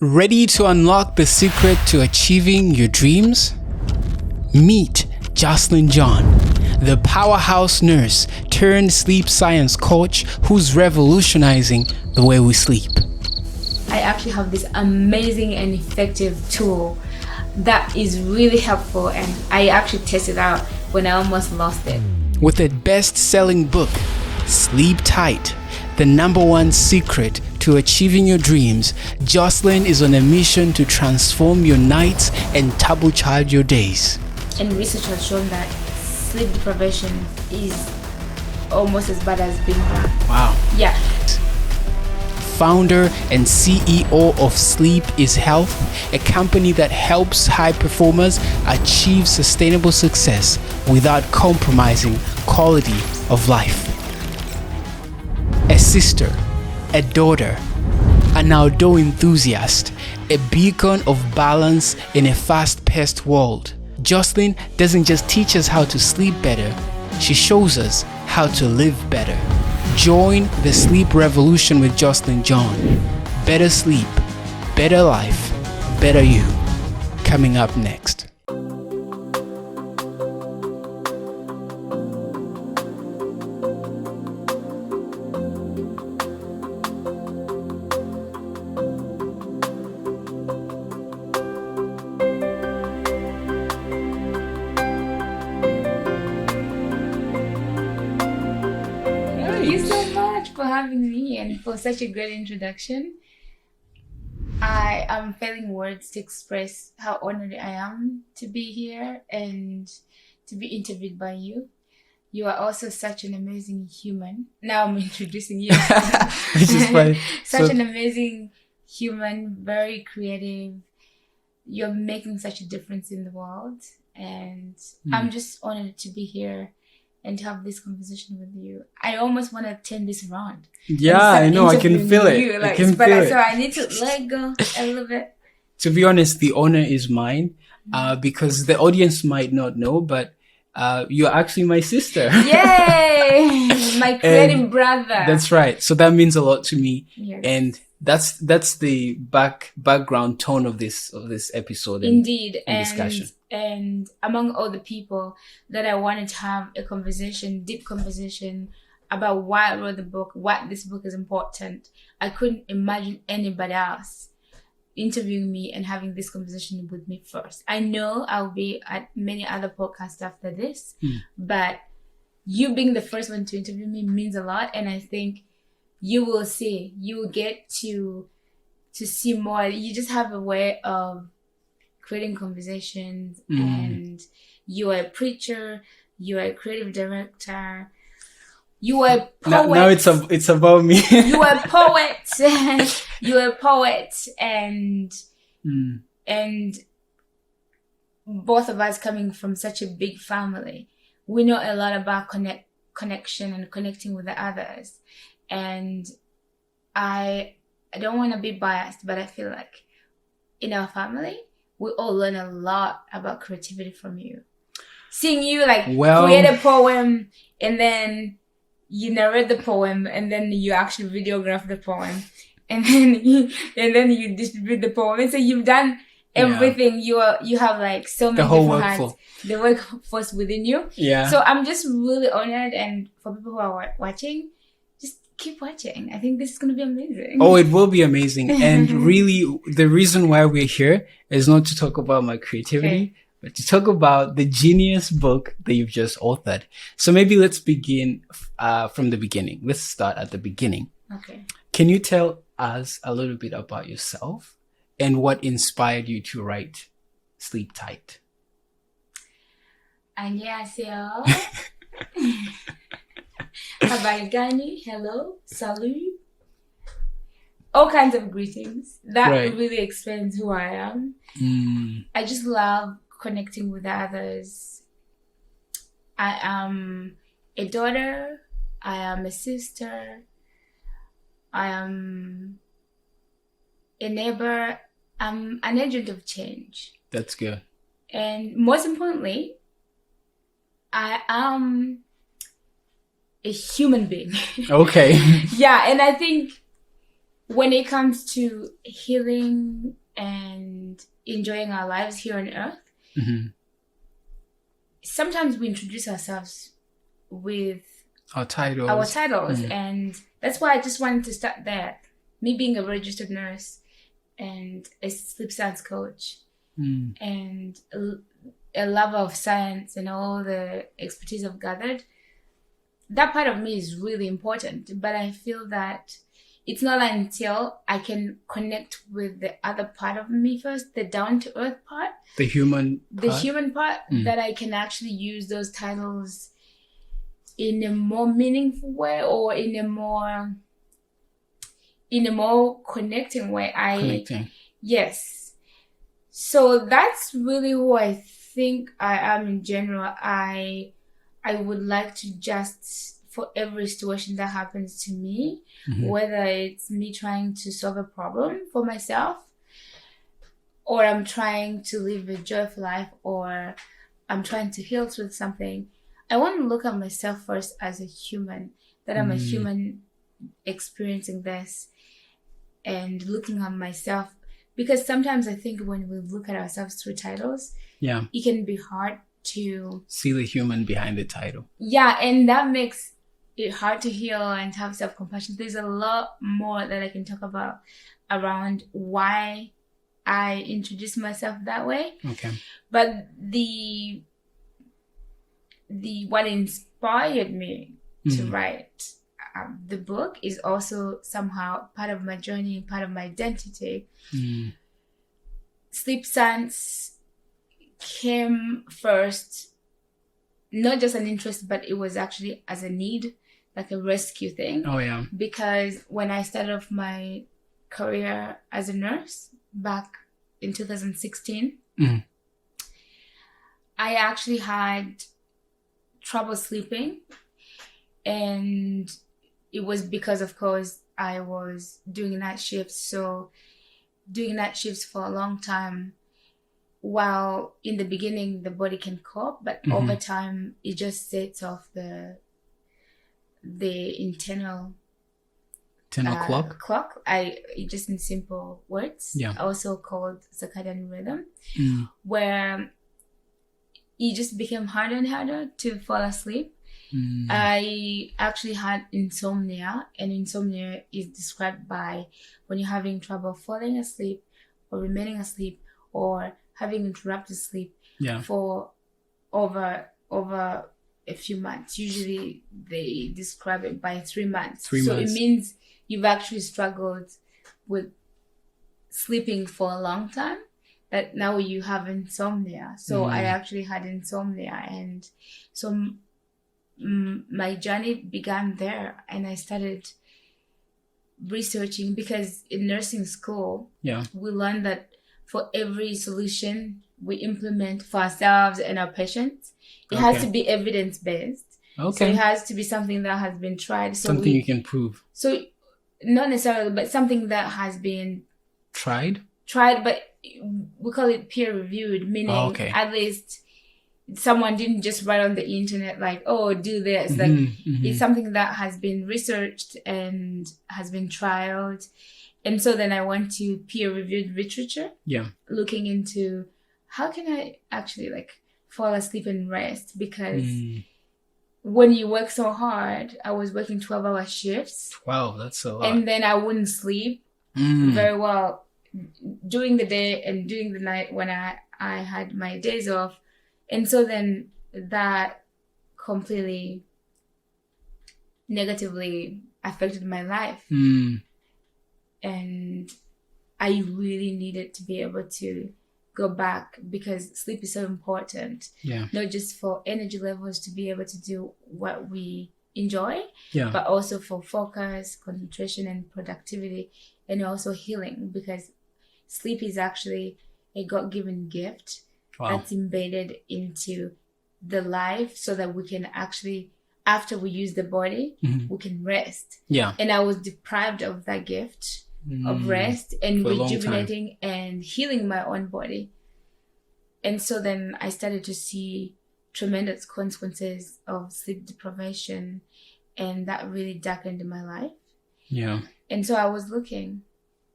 Ready to unlock the secret to achieving your dreams? Meet Joselyne John, the powerhouse nurse turned sleep science coach who's revolutionizing the way we sleep. I actually have this amazing and effective tool that is really helpful, and I actually tested out when I almost lost it. With a best-selling book, Sleep Tight, the #1 secret to achieving your dreams, Joselyne is on a mission to transform your nights and turbocharge your days. And research has shown that sleep deprivation is almost as bad as being blind. Wow. Yeah. Founder and CEO of Sleep is Health, a company that helps high performers achieve sustainable success without compromising quality of life. A sister, a daughter, an outdoor enthusiast, a beacon of balance in a fast-paced world. Joselyne doesn't just teach us how to sleep better, she shows us how to live better. Join the sleep revolution with Joselyne John. Better sleep, better life, better you. Coming up next. Thank you so much for having me and for such a great introduction. I am failing words to express how honored I am to be here and to be interviewed by you. You are also such an amazing human. Now I'm introducing you. Which is funny. Such an amazing human, very creative. You're making such a difference in the world. And I'm just honored to be here and to have this conversation with you. I almost want to turn this around. Yeah, I know. I can feel it. You, I can feel it. So I need to let go a little bit. To be honest, the honor is mine because the audience might not know, but you're actually my sister. Yay! My creative brother. That's right. So that means a lot to me. Yes. And that's the background tone of this episode. Indeed. And discussion. And among all the people that I wanted to have a conversation, deep conversation about why I wrote the book, why this book is important, I couldn't imagine anybody else interviewing me and having this conversation with me first. I know I'll be at many other podcasts after this, but you being the first one to interview me means a lot. And I think you will get to see more. You just have a way of creating conversations, and you are a preacher, you are a creative director, you are a poet. Now it's about me. You are a poet. You are a poet, and both of us coming from such a big family, we know a lot about connection and connecting with the others. And I don't want to be biased, but I feel like in our family, we all learn a lot about creativity from you. Seeing you create a poem, and then you narrate the poem, and then you actually videograph the poem, and then you distribute the poem. And so you've done everything. Yeah. You have so many different hands, the workforce within you. Yeah. So I'm just really honored, and for people who are watching, keep watching. I think this is going to be amazing. Oh, it will be amazing. And really, the reason why we're here is not to talk about my creativity, but to talk about the genius book that you've just authored. So maybe let's begin from the beginning. Let's start at the beginning. Okay. Can you tell us a little bit about yourself and what inspired you to write Sleep Tight? 안녕하세요. Habari gani? Hello, salut. All kinds of greetings. That really explains who I am. I just love connecting with others. I am a daughter. I am a sister. I am a neighbor. I'm an agent of change. That's good. And most importantly, I am a human being. Okay. Yeah, and I think when it comes to healing and enjoying our lives here on earth, sometimes we introduce ourselves with our titles. And that's why I just wanted to start there. Me being a registered nurse and a sleep science coach and a lover of science and all the expertise I've gathered, that part of me is really important. But I feel that it's not until I can connect with the other part of me first, the down-to-earth part, the human part, that I can actually use those titles in a more meaningful way, or in a more connecting way. Yes. So that's really who I think I am in general. I would like to just, for every situation that happens to me, whether it's me trying to solve a problem for myself, or I'm trying to live a joyful life, or I'm trying to heal through something, I want to look at myself first as a human, that I'm a human experiencing this, and looking at myself. Because sometimes I think when we look at ourselves through titles, it can be hard to see the human behind the title. Yeah, and that makes it hard to heal and have self-compassion. There's a lot more that I can talk about around why I introduce myself that way. Okay. But the what inspired me to write the book is also somehow part of my journey, part of my identity. Sleep science came first, not just an interest, but it was actually as a need, like a rescue thing. Oh, yeah. Because when I started off my career as a nurse back in 2016, I actually had trouble sleeping. And it was because, of course, I was doing night shifts. So doing night shifts for a long time, while in the beginning the body can cope, but over time it just sets off the internal clock. Just in simple words, also called circadian rhythm, where it just became harder and harder to fall asleep. I actually had insomnia, and insomnia is described by when you're having trouble falling asleep or remaining asleep or having interrupted sleep for over a few months. Usually they describe it by 3 months. So it means you've actually struggled with sleeping for a long time, that now you have insomnia. So I actually had insomnia, and so my journey began there, and I started researching, because in nursing school we learned that for every solution we implement for ourselves and our patients, it has to be evidence-based. So it has to be something that has been tried. So something you can prove. So not necessarily, but something that has been tried, but we call it peer-reviewed, meaning at least someone didn't just write on the internet like, oh, do this. It's something that has been researched and has been trialed. And so then I went to peer-reviewed literature, looking into how can I actually fall asleep and rest, because when you work so hard, I was working 12-hour shifts. Wow, that's a lot. And then I wouldn't sleep very well during the day and during the night when I had my days off. And so then that completely negatively affected my life. And I really needed to be able to go back, because sleep is so important. Not just for energy levels to be able to do what we enjoy, but also for focus, concentration, and productivity, and also healing, because sleep is actually a God-given gift that's embedded into the life, so that we can actually, after we use the body, we can rest. And I was deprived of that gift of rest and rejuvenating and healing my own body. And so then I started to see tremendous consequences of sleep deprivation, and that really darkened my life. And so I was looking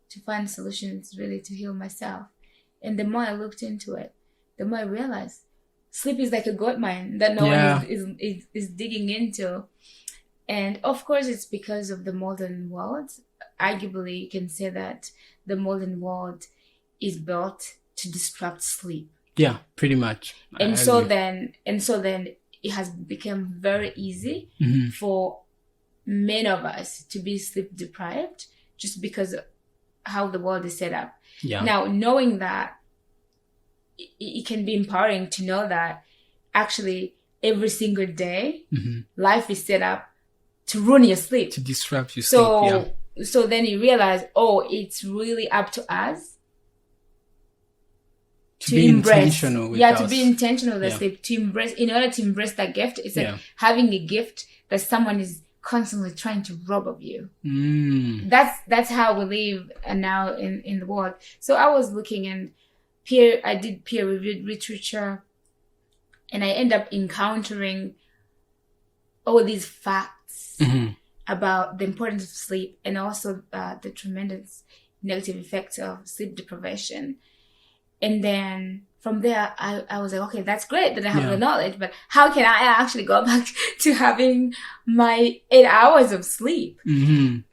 to find solutions really to heal myself. And the more I looked into it, the more I realized sleep is like a gold mine that no one is digging into. And of course, it's because of the modern world. Arguably, you can say that the modern world is built to disrupt sleep. Yeah, pretty much. And so then it has become very easy for many of us to be sleep deprived just because of how the world is set up. Yeah. Now, knowing that, it can be empowering to know that actually every single day life is set up to ruin your sleep, to disrupt your sleep. So then you realize, it's really up to us to be intentional with to be intentional with sleep, to embrace, in order to embrace that gift. It's like having a gift that someone is constantly trying to rob of you. That's how we live now in the world. So I was looking, and I did peer-reviewed literature, and I end up encountering all these facts about the importance of sleep, and also the tremendous negative effects of sleep deprivation. And then from there, I was like, okay, that's great that I have the knowledge, but how can I actually go back to having my 8 hours of sleep? And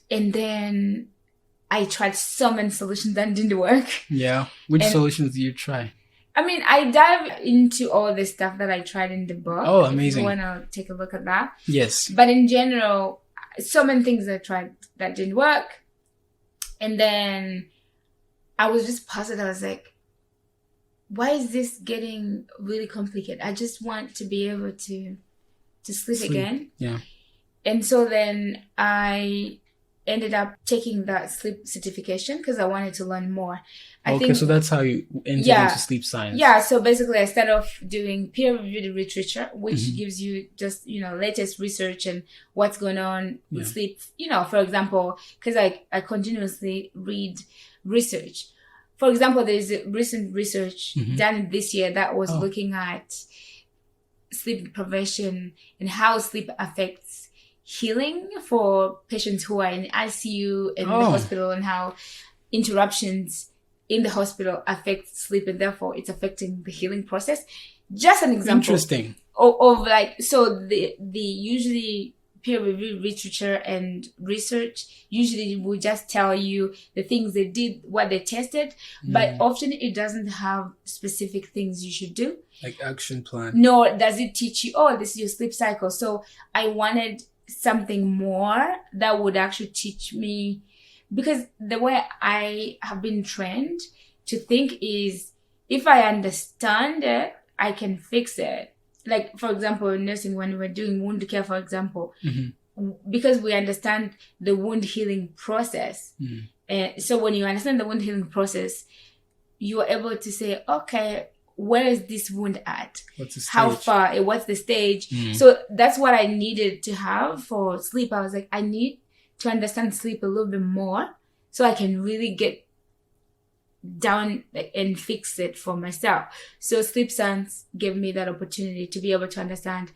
then I tried so many solutions that didn't work. Yeah. Which solutions do you try? I mean, I dive into all the stuff that I tried in the book. Oh, amazing. If you want to take a look at that. Yes. But in general, so many things I tried that didn't work. And then I was just puzzled. I was like, why is this getting really complicated? I just want to be able to sleep again. Yeah. And so then I ended up taking that sleep certification because I wanted to learn more. I think, so that's how you entered into sleep science. Yeah, so basically I started off doing peer-reviewed literature, which gives you just, latest research and what's going on with sleep. For example, because I continuously read research. For example, there's a recent research done this year that was looking at sleep deprivation and how sleep affects healing for patients who are in ICU and the hospital, and how interruptions in the hospital affect sleep, and therefore it's affecting the healing process. Just an example. Interesting. Of so the usually peer-reviewed literature and research usually will just tell you the things they did, what they tested, but often it doesn't have specific things you should do. Like action plan. Nor does it teach you, this is your sleep cycle. So I wanted something more that would actually teach me, because the way I have been trained to think is, if I understand it, I can fix it. Like, for example, in nursing, when we're doing wound care, for example, because we understand the wound healing process. So when you understand the wound healing process, you are able to say, okay, where is this wound at? What's the stage? How far? What's the stage? So that's what I needed to have for sleep. I was like, I need to understand sleep a little bit more so I can really get down and fix it for myself. So sleep science gave me that opportunity to be able to understand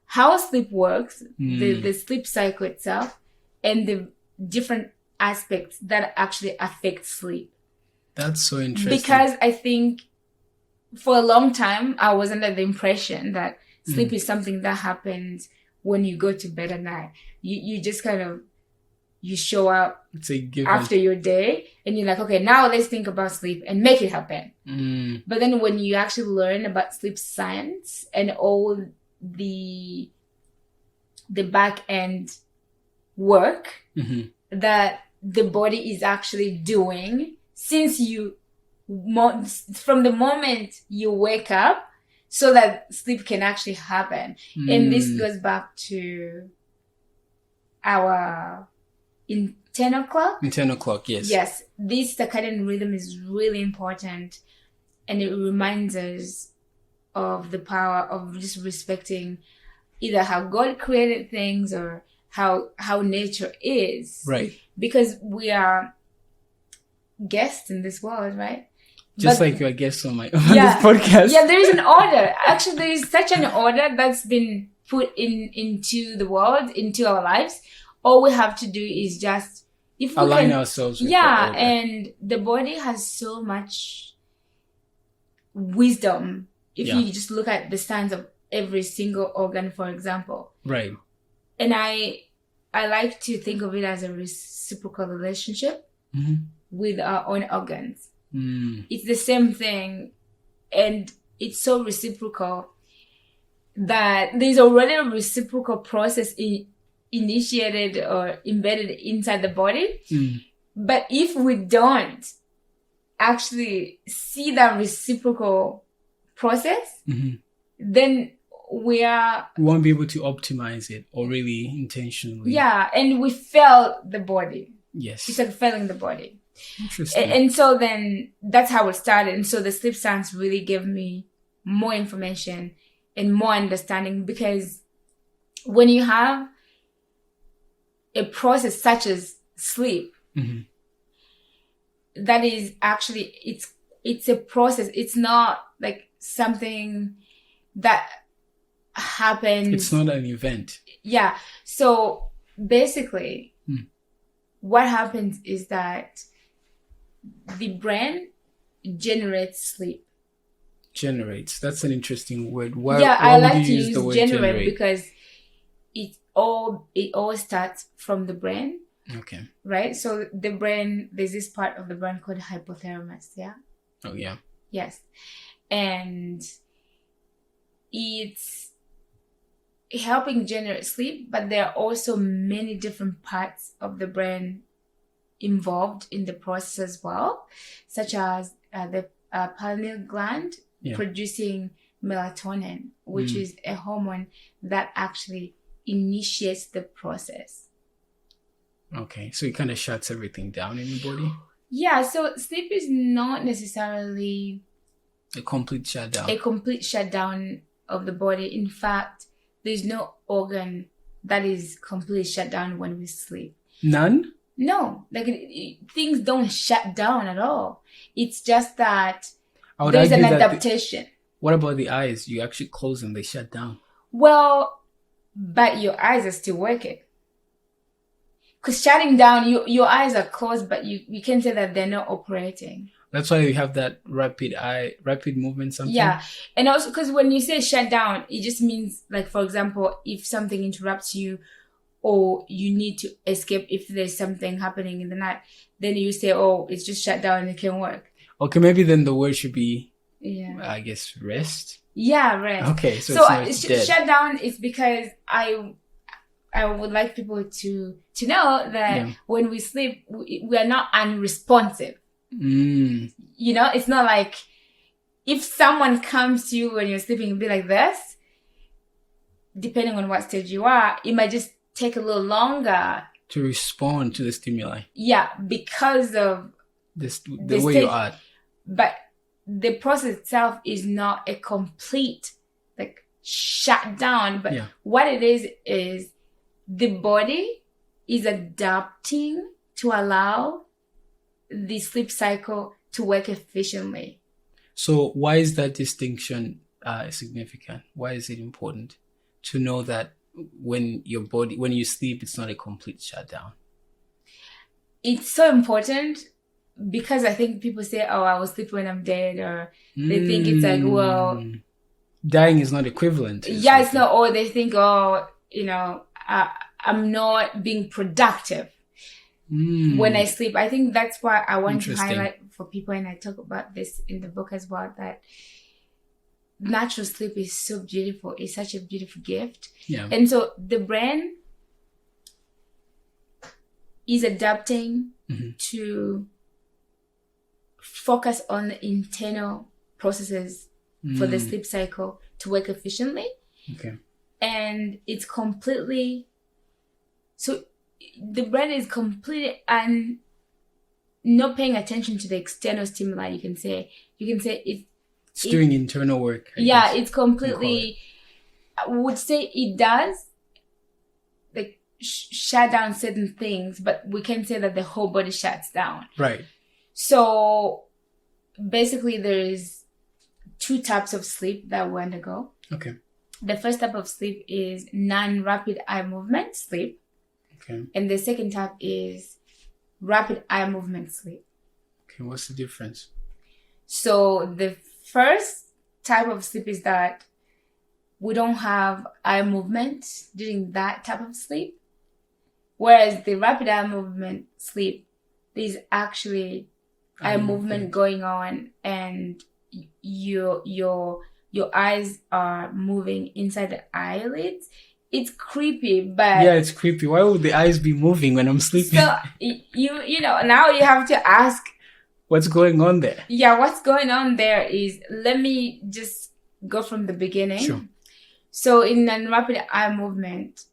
how sleep works, the sleep cycle itself, and the different aspects that actually affect sleep. That's so interesting. Because I think for a long time, I was under the impression that sleep is something that happens when you go to bed at night. You just kind of, you show up after your day and you're like, okay, now let's think about sleep and make it happen. But then when you actually learn about sleep science and all the back end work that the body is actually doing since from the moment you wake up, so that sleep can actually happen. And this goes back to our internal clock. Internal clock, yes. Yes, this circadian rhythm is really important, and it reminds us of the power of just respecting either how God created things or how nature is. Right. Because we are guests in this world, right? Just like you're a guest on this podcast. Yeah, there is an order. Actually, there is such an order that's been put into the world, into our lives. All we have to do is just if we align can, ourselves with yeah, the order. and the body has so much wisdom. The body has so much wisdom if Yeah. you just look at the signs of every single organ, for example. Right. And I like to think of it as a reciprocal relationship with our own organs. It's the same thing, and it's so reciprocal that there's already a reciprocal process initiated or embedded inside the body. But if we don't actually see that reciprocal process, then we won't be able to optimize it or really intentionally. Yeah, and we fail the body. Yes. It's like failing the body. Interesting. And so then that's how it started. And so the sleep science really gave me more information and more understanding, because when you have a process such as sleep, that is actually, it's a process. It's not like something that happens. It's not an event. Yeah. So basically, what happens is that the brain generates sleep. Generates. That's an interesting word. I like to use the word generate because it all starts from the brain. Okay. Right? So the brain, there's this part of the brain called hypothalamus, yeah? Oh, yeah. Yes. And it's helping generate sleep, but there are also many different parts of the brain involved in the process as well, such as the pineal gland producing melatonin, which is a hormone that actually initiates the process. Okay, so it kind of shuts everything down in the body? Yeah, so sleep is not necessarily a complete shutdown. A complete shutdown of the body. In fact, there's no organ that is completely shut down when we sleep. None? No, like things don't shut down at all. It's just that there's an adaptation. What about the eyes? You actually close them, they shut down. Well, but your eyes are still working. Because shutting down, your eyes are closed, but you can say that they're not operating. That's why you have that rapid movement something? Yeah. And also because when you say shut down, it just means, like, for example, if something interrupts you or you need to escape, if there's something happening in the night, then you say, oh, it's just shut down and it can work. Okay, maybe then the word should be, I guess, rest? Yeah, rest. Okay, so it's not dead. Shut down is because I would like people to know that when we sleep, we are not unresponsive. You know, it's not like if someone comes to you when you're sleeping and be like this, depending on what stage you are, it might just take a little longer to respond to the stimuli. Yeah, because of the way you are. But the process itself is not a complete shut down. But what it is the body is adapting to allow the sleep cycle to work efficiently. So why is that distinction significant? Why is it important to know that when you sleep, it's not a complete shutdown? It's so important because I think people say, oh, I will sleep when I'm dead, or they think it's like, well, dying is not equivalent. Yeah, it's not, or they think, oh, you know, I'm not being productive when I sleep. I think that's why I want to highlight for people, and I talk about this in the book as well, that natural sleep is so beautiful. It's such a beautiful gift. Yeah. And so the brain is adapting to focus on the internal processes for the sleep cycle to work efficiently. Okay. And it's completely, so the brain is completely not paying attention to the external stimuli. You can say it's doing internal work. It's completely, I would say it does shut down certain things, but we can say that the whole body shuts down. Right. So basically there is 2 types of sleep that we undergo. Okay. The first type of sleep is non-rapid eye movement sleep. Okay. And the second type is rapid eye movement sleep. Okay, what's the difference? So the first type of sleep is that we don't have eye movement during that type of sleep. Whereas the rapid eye movement sleep, there's actually eye movement going on, and your eyes are moving inside the eyelids. It's creepy, but yeah, it's creepy. Why would the eyes be moving when I'm sleeping? So you know, now you have to ask, what's going on there? Yeah, what's going on there is, let me just go from the beginning. Sure. So in a rapid eye movement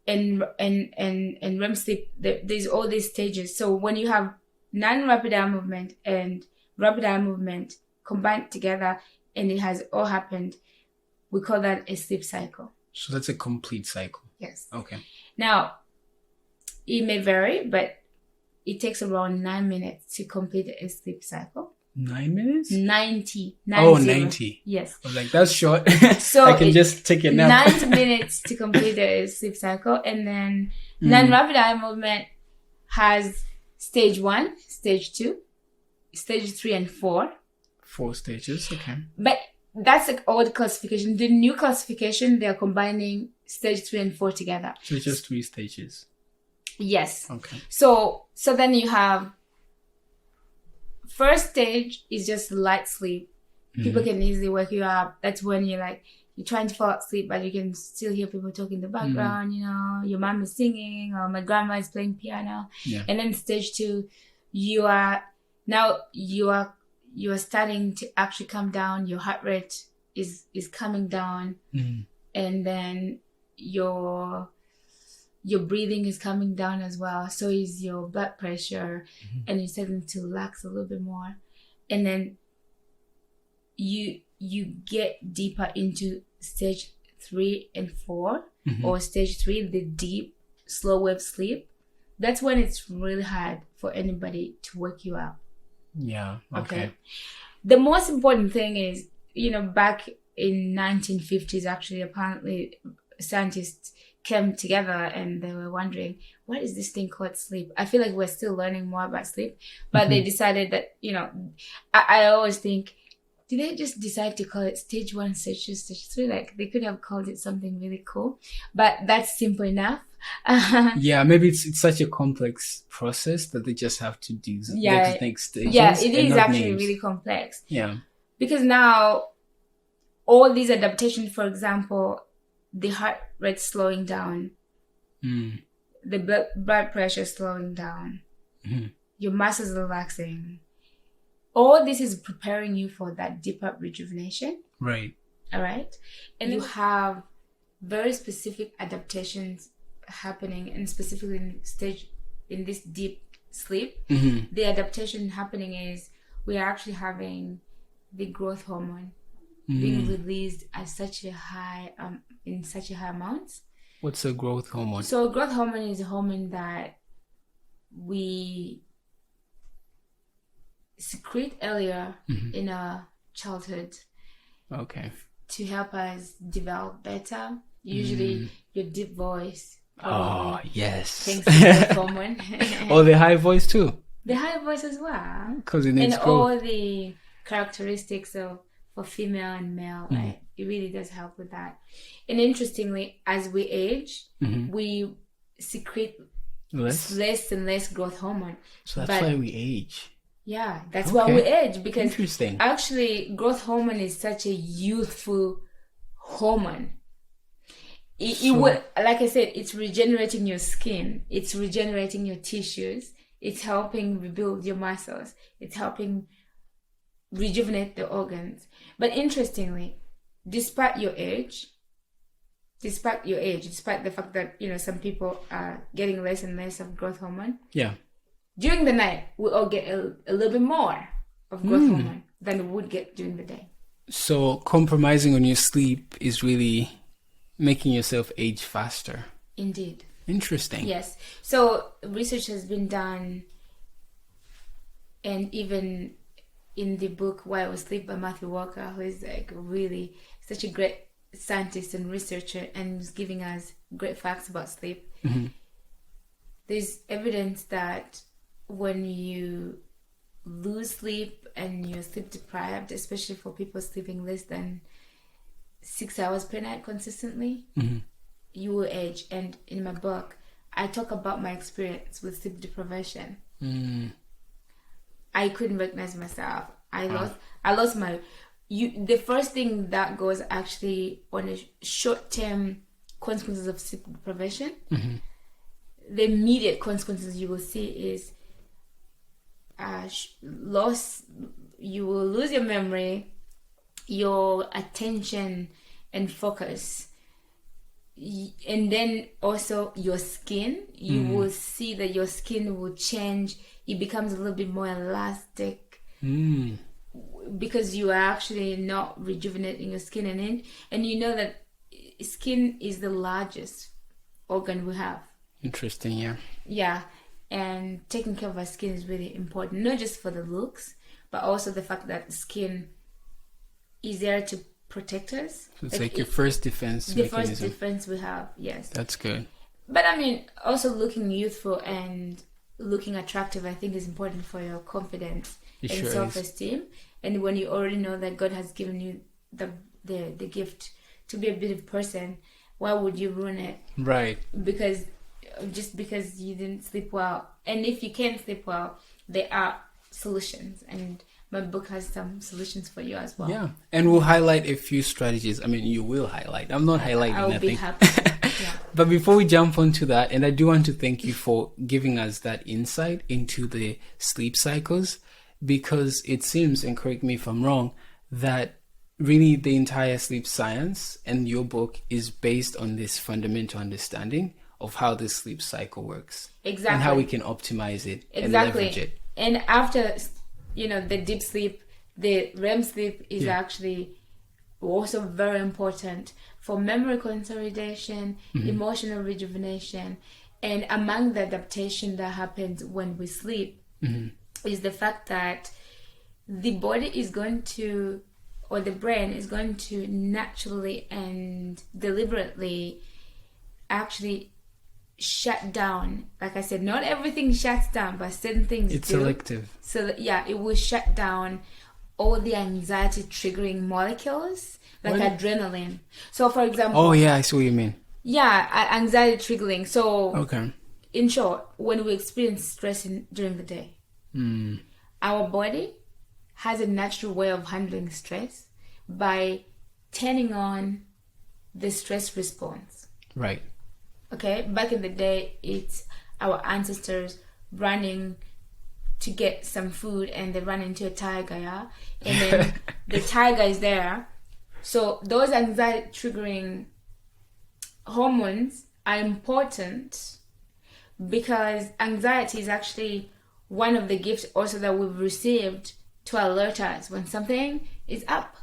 and REM sleep, there's all these stages. So when you have non-rapid eye movement and rapid eye movement combined together and it has all happened, we call that a sleep cycle. So that's a complete cycle. Yes. Okay. Now, it may vary, but it takes around 9 minutes to complete a sleep cycle. 9 minutes? 90. 90. Yes. I was like, that's short. So I can just take a nap. 90 minutes to complete a sleep cycle. And then non-rapid eye movement has stage 1, stage 2, stage 3, and 4. 4 stages, okay. But that's like old classification. The new classification, they're combining stage 3 and 4 together. So it's just 3 stages. Yes. Okay. So then you have first stage is just light sleep. People can easily wake you up. That's when you're trying to fall asleep, but you can still hear people talking in the background. You know, your mom is singing or my grandma is playing piano. Yeah. And then stage 2, you are starting to actually come down. Your heart rate is coming down, and then your breathing is coming down as well. So is your blood pressure, and you're starting to relax a little bit more. And then you get deeper into stage 3 and 4, or stage 3, the deep, slow wave sleep. That's when it's really hard for anybody to wake you up. Yeah. Okay. The most important thing is, back in 1950s, actually, apparently scientists came together and they were wondering, what is this thing called sleep? I feel like we're still learning more about sleep, but they decided that, I always think, did they just decide to call it stage 1, stage 2, stage 3? Like, they could have called it something really cool, but that's simple enough. Yeah, maybe it's such a complex process that they just have to do the next stages. Yeah, it is actually really complex. Yeah. Because now, all these adaptations, for example, the heart rate slowing down, the blood pressure slowing down, your muscles relaxing. All this is preparing you for that deeper rejuvenation. Right. All right. And you have very specific adaptations happening, and specifically in this deep sleep. The adaptation happening is we are actually having the growth hormone being released at such a high in such a high amounts. What's a growth hormone? So growth hormone is a hormone that we secrete earlier in our childhood. Okay. To help us develop better. Usually your deep voice. Oh, yes. Thanks to growth hormone. Or the high voice too. The high voice as well. Because it needs and growth. All the characteristics for female and male, right? It really does help with that. And interestingly, as we age, we secrete less and less growth hormone. So that's why we age. Yeah, that's why we age, because interesting. Actually, growth hormone is such a youthful hormone. It would, like I said, it's regenerating your skin, it's regenerating your tissues, it's helping rebuild your muscles, it's helping rejuvenate the organs. But interestingly, despite your age, despite the fact that some people are getting less and less of growth hormone, during the night we all get a little bit more of growth hormone than we would get during the day. So compromising on your sleep is really making yourself age faster. Indeed. Interesting. Yes. So research has been done, and even in the book Why We Sleep by Matthew Walker, who is really such a great scientist and researcher and is giving us great facts about sleep. there's evidence that when you lose sleep and you're sleep deprived, especially for people sleeping less than 6 hours per night consistently, you will age. And in my book, I talk about my experience with sleep deprivation. I couldn't recognize myself. I lost my. The first thing that goes actually on a short-term consequences of sleep deprivation. The immediate consequences you will see is loss. You will lose your memory, your attention and focus, and then also your skin. You will see that your skin will change. It becomes a little bit more elastic because you are actually not rejuvenating your skin. And you know that skin is the largest organ we have. Interesting. Yeah, and taking care of our skin is really important, not just for the looks, but also the fact that skin is there to protect us. So it's like your first defense mechanism. First defense we have, yes. That's good. But I mean, also looking youthful and looking attractive, I think, is important for your confidence and self-esteem. And when you already know that God has given you the gift to be a beautiful person, why would you ruin it? Right. Because you didn't sleep well. And if you can't sleep well, there are solutions, and my book has some solutions for you as well. Yeah, and we'll highlight a few strategies. I mean, you will highlight. I'm not highlighting I'll nothing. be happy. Yeah. But before we jump onto that, and I do want to thank you for giving us that insight into the sleep cycles, because it seems, and correct me if I'm wrong, that really the entire sleep science and your book is based on this fundamental understanding of how the sleep cycle works. Exactly. And how we can optimize it and leverage it. And after, the deep sleep, the REM sleep is actually also very important for memory consolidation, emotional rejuvenation, and among the adaptation that happens when we sleep is the fact that the body is going to, or the brain is going to naturally and deliberately actually shut down. Like I said, not everything shuts down, but certain things it's do. selective. So that, it will shut down all the anxiety triggering molecules, like adrenaline. So for example, I see what you mean. Anxiety triggering. So okay, in short, when we experience stress during the day, our body has a natural way of handling stress by turning on the stress response. Right. Okay, back in the day, it's our ancestors running to get some food, and they run into a tiger, and then the tiger is there. So those anxiety triggering hormones are important because anxiety is actually one of the gifts also that we've received to alert us when something is up.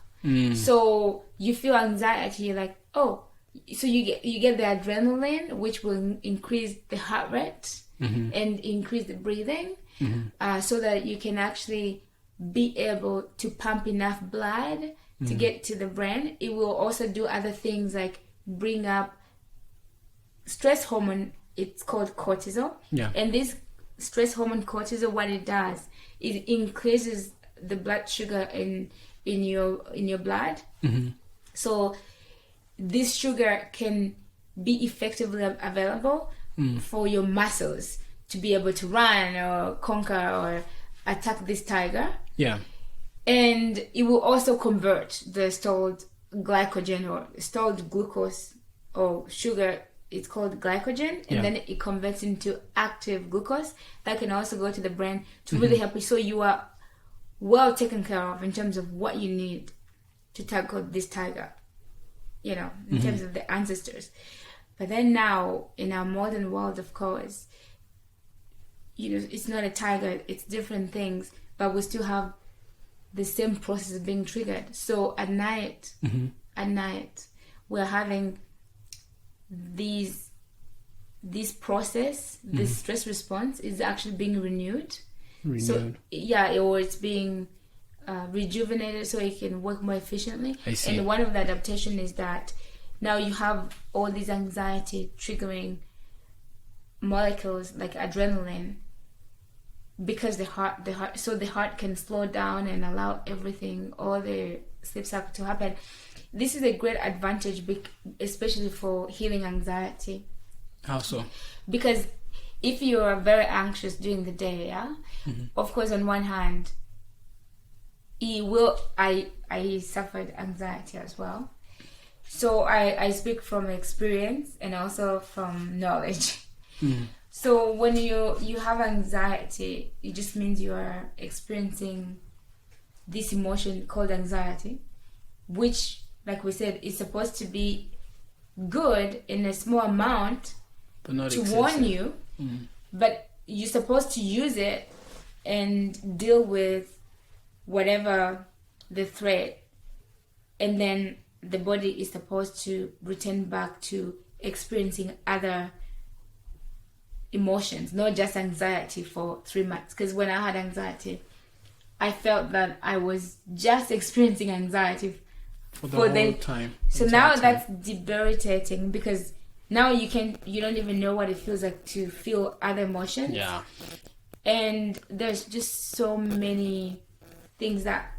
So you feel anxiety, like, so you get the adrenaline, which will increase the heart rate and increase the breathing, so that you can actually be able to pump enough blood to get to the brain. It will also do other things like bring up stress hormone. It's called cortisol. Yeah. And this stress hormone cortisol, what it does, it increases the blood sugar in your blood. So this sugar can be effectively available for your muscles to be able to run or conquer or attack this tiger. Yeah. And it will also convert the stored glycogen or stored glucose or sugar. It's called glycogen, and then it converts into active glucose that can also go to the brain to really help you. So you are well taken care of in terms of what you need to tackle this tiger, in terms of the ancestors. But then now, in our modern world, of course, it's not a tiger, it's different things, but we still have the same process being triggered. So at night, we're having this process, this stress response is actually being renewed. So or it's being rejuvenated so it can work more efficiently. I see. And one of the adaptation is that now you have all these anxiety triggering molecules like adrenaline, because the heart can slow down and allow everything, all the sleep cycle to happen. This is a great advantage, especially for healing anxiety. How so? Because if you are very anxious during the day, yeah, of course, on one hand, I suffered anxiety as well. So I speak from experience and also from knowledge. So when you have anxiety, it just means you are experiencing this emotion called anxiety, which, like we said, is supposed to be good in a small amount but not to excessive. warn you, but you're supposed to use it and deal with whatever the threat, and then the body is supposed to return back to experiencing other emotions, not just anxiety for 3 months. Because when I had anxiety, I felt that I was just experiencing anxiety for the whole time. So now that's debilitating, because now you don't even know what it feels like to feel other emotions. Yeah. And there's just so many things that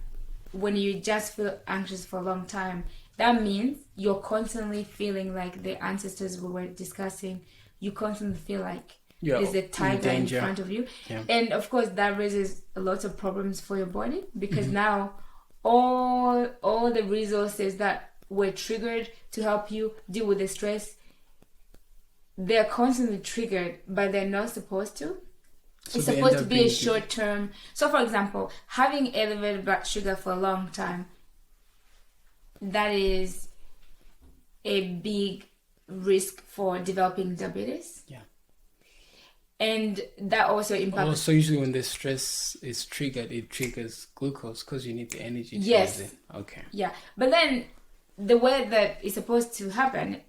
when you just feel anxious for a long time, that means you're constantly feeling like the ancestors we were discussing. You constantly feel like there's a tiger in front of you. Yeah. And of course that raises a lot of problems for your body, because now all the resources that were triggered to help you deal with the stress, they're constantly triggered, but they're not supposed to. So it's supposed to be a short term. So for example, having elevated blood sugar for a long time, that is a big risk for developing diabetes. Yeah. And that also impacts. Also, usually when the stress is triggered, it triggers glucose because you need the energy to yes. use it. Okay. Yeah. But then the way that it's supposed to happen,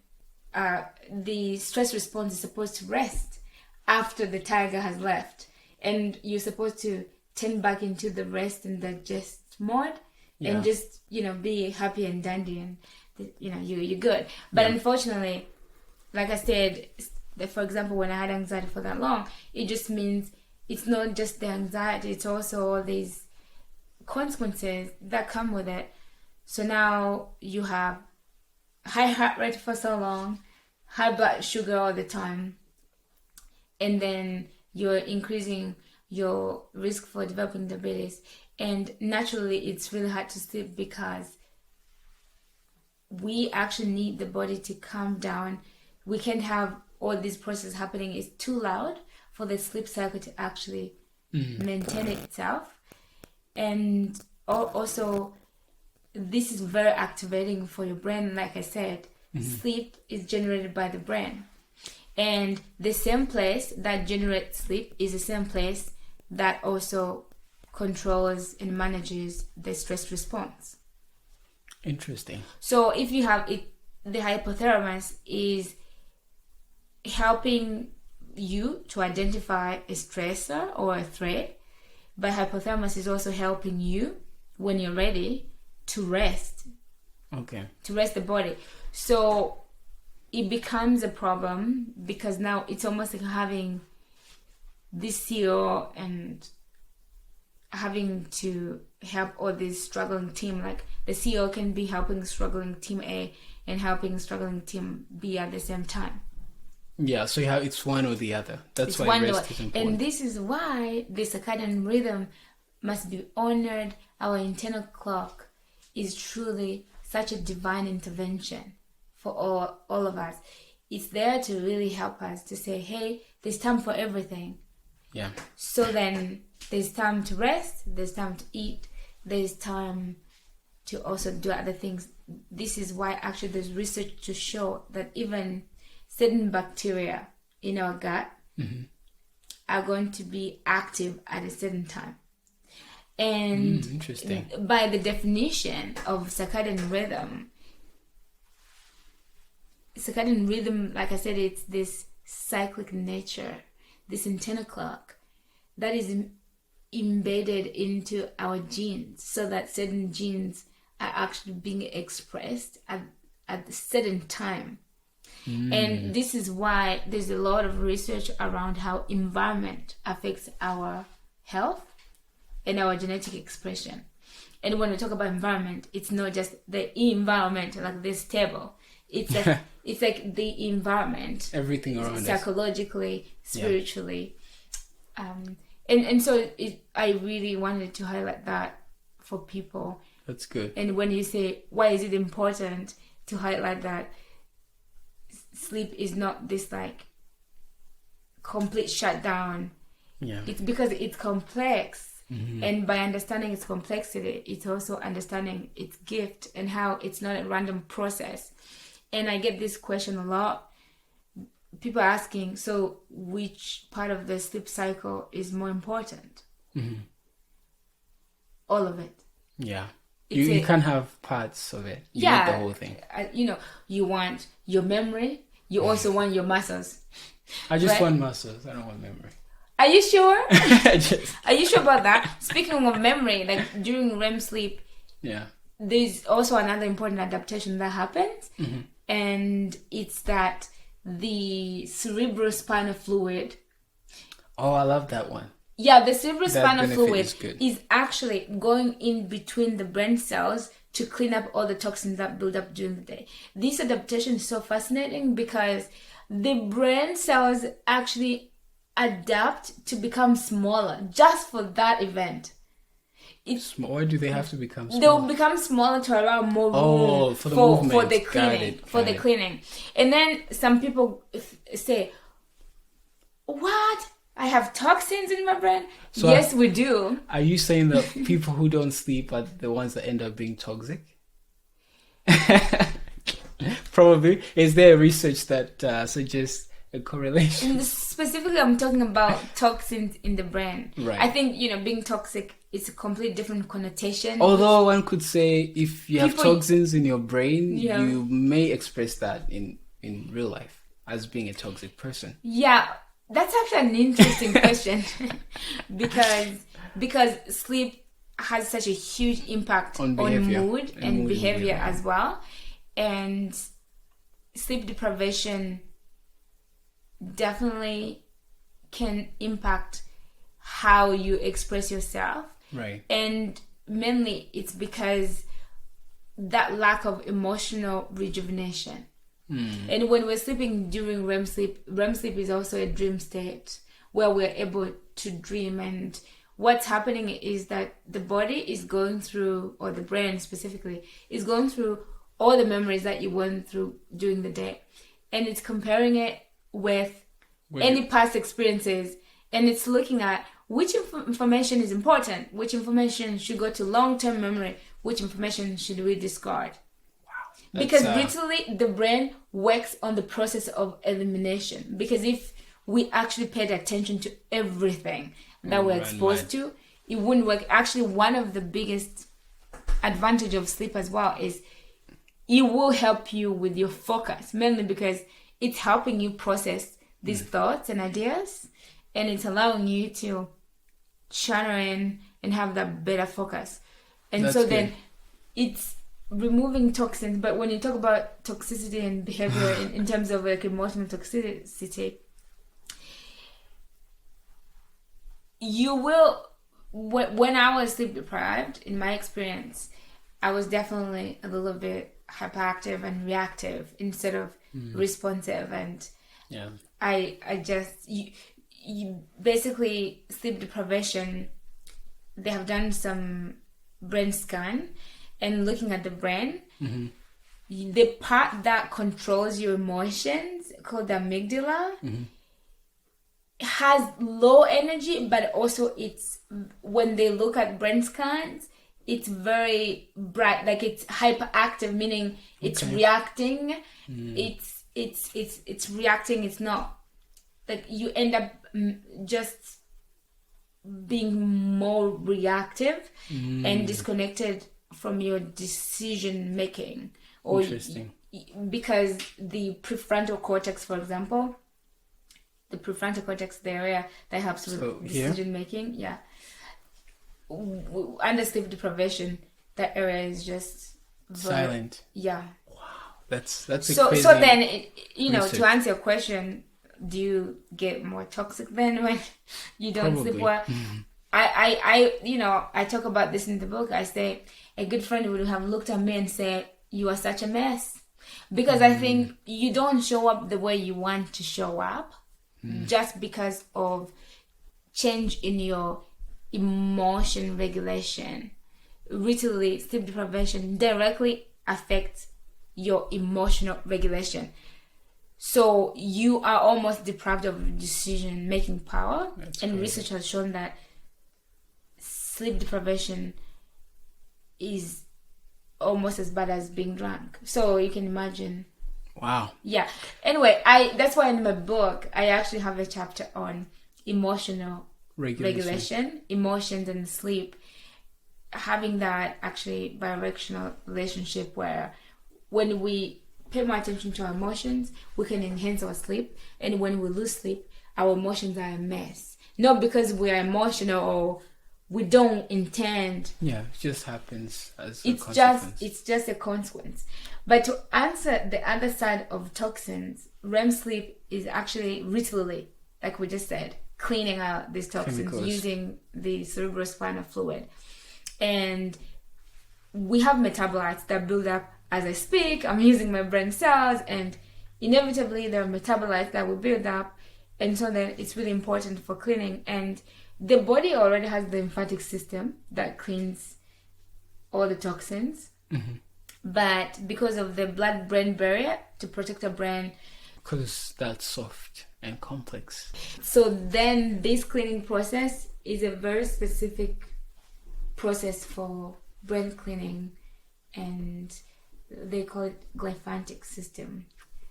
the stress response is supposed to rest after the tiger has left. And you're supposed to turn back into the rest and digest mode and just, be happy and dandy and, you're good. But unfortunately, like I said, for example, when I had anxiety for that long, it just means it's not just the anxiety, it's also all these consequences that come with it. So now you have high heart rate for so long, high blood sugar all the time, and then you're increasing your risk for developing diabetes. And naturally, it's really hard to sleep because we actually need the body to calm down. We can't have all this process happening. It's too loud for the sleep cycle to actually maintain itself. And also, this is very activating for your brain. Like I said, sleep is generated by the brain. And the same place that generates sleep is the same place that also controls and manages the stress response. Interesting. So if you have it, the hypothalamus is helping you to identify a stressor or a threat, but hypothalamus is also helping you when you're ready to rest. Okay. To rest the body. So it becomes a problem because now it's almost like having this CEO and having to help all this struggling team. Like the CEO can be helping struggling team A and helping struggling team B at the same time. Yeah, so it's one or the other. That's why rest is important. And this is why the circadian rhythm must be honored. Our internal clock is truly such a divine intervention for all of us. It's there to really help us to say, hey, there's time for everything. Yeah. So then there's time to rest, there's time to eat, there's time to also do other things. This is why actually there's research to show that even certain bacteria in our gut are going to be active at a certain time. And interesting. By the definition of circadian rhythm, like I said, it's this cyclic nature, this internal clock that is embedded into our genes, so that certain genes are actually being expressed at a certain time. And this is why there's a lot of research around how environment affects our health and our genetic expression. And when we talk about environment, it's not just the environment, like this table. It's like it's like the environment, everything around psychologically, spiritually, and so I really wanted to highlight that for people. That's good. And when you say why is it important to highlight that sleep is not this like complete shutdown. Yeah, it's because it's complex. And by understanding its complexity, it's also understanding its gift and how it's not a random process. And I get this question a lot. People asking, so which part of the sleep cycle is more important? All of it. Yeah. You can't have parts of it. You need the whole thing. You want your memory. You also want your muscles. I just want muscles. I don't want memory. Are you sure? Are you sure about that? Speaking of memory, like during REM sleep, there's also another important adaptation that happens, and it's that the cerebrospinal fluid. Oh, I love that one. Yeah, the cerebrospinal fluid is actually going in between the brain cells to clean up all the toxins that build up during the day. This adaptation is so fascinating because the brain cells actually adapt to become smaller just for that event. Why do they have to become smaller? They'll become smaller to allow more room for the movement. For the cleaning. Cleaning. And then some people say, what? I have toxins in my brain? So yes, we do. Are you saying that people who don't sleep are the ones that end up being toxic? Probably. Is there research that suggests a correlation? Specifically, I'm talking about toxins in the brain. Right. I think, being toxic is a completely different connotation. Although one could say if you have toxins in your brain, you may express that in real life as being a toxic person. Yeah, that's actually an interesting question because sleep has such a huge impact on mood and behavior as well. And sleep deprivation definitely can impact how you express yourself. Right. And mainly it's because that lack of emotional rejuvenation. And when we're sleeping during REM sleep is also a dream state where we're able to dream. And what's happening is that the body is going through, or the brain specifically, is going through all the memories that you went through during the day. And it's comparing it with any past experiences, and it's looking at which information is important, which information should go to long-term memory, which information should we discard. Wow. Because literally the brain works on the process of elimination. Because if we actually paid attention to everything that we're exposed to, it wouldn't work. Actually, one of the biggest advantage of sleep as well is it will help you with your focus, mainly because it's helping you process these thoughts and ideas, and it's allowing you to channel in and have that better focus. And that's so good. Then it's removing toxins. But when you talk about toxicity and behavior in terms of like emotional toxicity, you will, when I was sleep deprived, in my experience, I was definitely a little bit hyperactive and reactive instead of responsive. And I just you basically, sleep deprivation, they have done some brain scan and looking at the brain, the part that controls your emotions, called the amygdala, has low energy, but also it's, when they look at brain scans, it's very bright, like it's hyperactive, meaning it's reacting. It's reacting. It's not like you end up just being more reactive and disconnected from your decision making. Or interesting. Because the prefrontal cortex, for example, the prefrontal cortex, the area that helps with decision making, under sleep deprivation, that area is just silent. Yeah. Wow, That's a so crazy then research. to answer your question, do you get more toxic then when you don't Probably. sleep well? I talk about this in the book. I say a good friend would have looked at me and said, "You are such a mess," because I think you don't show up the way you want to show up just because of change in your emotion regulation. Literally, sleep deprivation directly affects your emotional regulation. So you are almost deprived of decision making power. That's and crazy. Research has shown that sleep deprivation is almost as bad as being drunk. So you can imagine. Wow. Yeah. Anyway, that's why in my book I actually have a chapter on emotional regulation, emotions and sleep, having that actually bidirectional relationship where when we pay more attention to our emotions, we can enhance our sleep, and when we lose sleep, our emotions are a mess. Not because we are emotional or we don't intend. Yeah, it just happens as a consequence. It's just a consequence. But to answer the other side of toxins, REM sleep is actually literally, like we just said, cleaning out these toxins Chemicals. using the cerebrospinal fluid. And we have metabolites that build up as I speak. I'm using my brain cells, and inevitably there are metabolites that will build up, and so then it's really important for cleaning. And the body already has the lymphatic system that cleans all the toxins, but because of the blood-brain barrier to protect the brain, Because that's soft and complex. so then this cleaning process is a very specific process for brain cleaning, and they call it glymphatic system.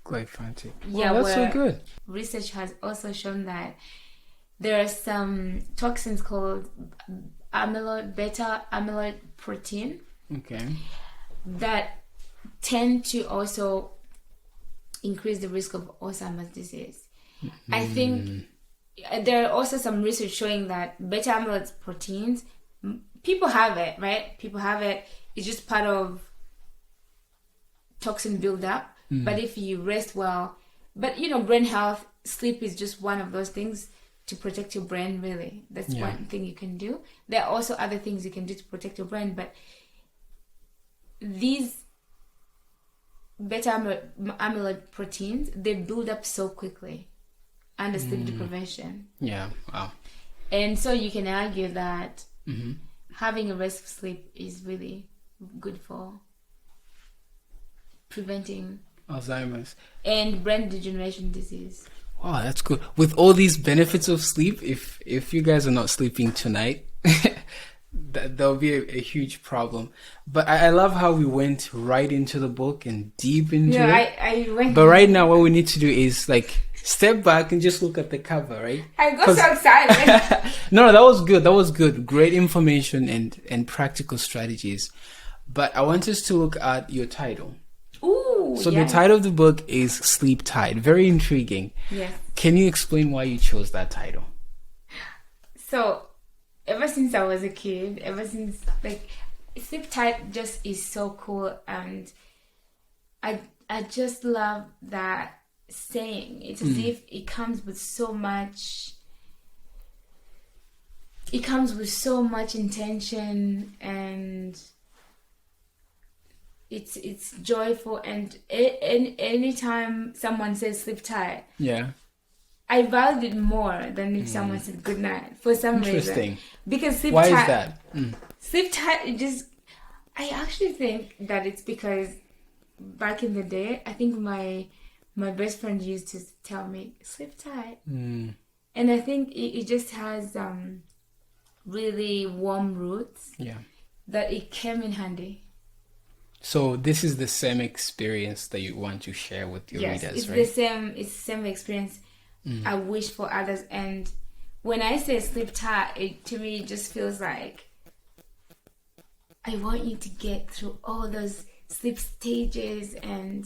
Glyphantic. Yeah, Wow, that's so where good. Research has also shown that there are some toxins called beta amyloid protein Okay. that tend to also increase the risk of Alzheimer's disease. I think there are also some research showing that beta amyloid proteins, people have it, right? People have it. It's just part of toxin buildup. But if you rest well, but brain health, sleep is just one of those things to protect your brain, really. That's one thing you can do. There are also other things you can do to protect your brain, but these beta amyloid proteins, they build up so quickly under sleep deprivation. Yeah. Wow. And so you can argue that having a restful sleep is really good for preventing Alzheimer's. and brain degeneration disease. Wow, that's good. With all these benefits of sleep, if you guys are not sleeping tonight, there'll be a huge problem. But I love how we went right into the book and deep into it. I went. But right now, what we need to do is step back and just look at the cover, right? I got so excited. No, that was good. That was good. Great information and practical strategies. But I want us to look at your title. Ooh, So the title of the book is Sleep Tight. Very intriguing. Yes. Can you explain why you chose that title? So, ever since I was a kid, Sleep Tight just is so cool, and I just love that saying. It's as if it comes with so much. It comes with so much intention, and it's joyful. And anytime someone says sleep tight, Yeah. I valued it more than if someone said good night for some Interesting. reason. Because sleep Why tight, is that? sleep tight, I actually think that it's because back in the day, I think my best friend used to tell me, sleep tight. And I think it just has really warm roots. Yeah. That it came in handy. So this is the same experience that you want to share with your readers, it's right? the same experience I wish for others. And when I say sleep tight, to me it just feels like I want you to get through all those sleep stages and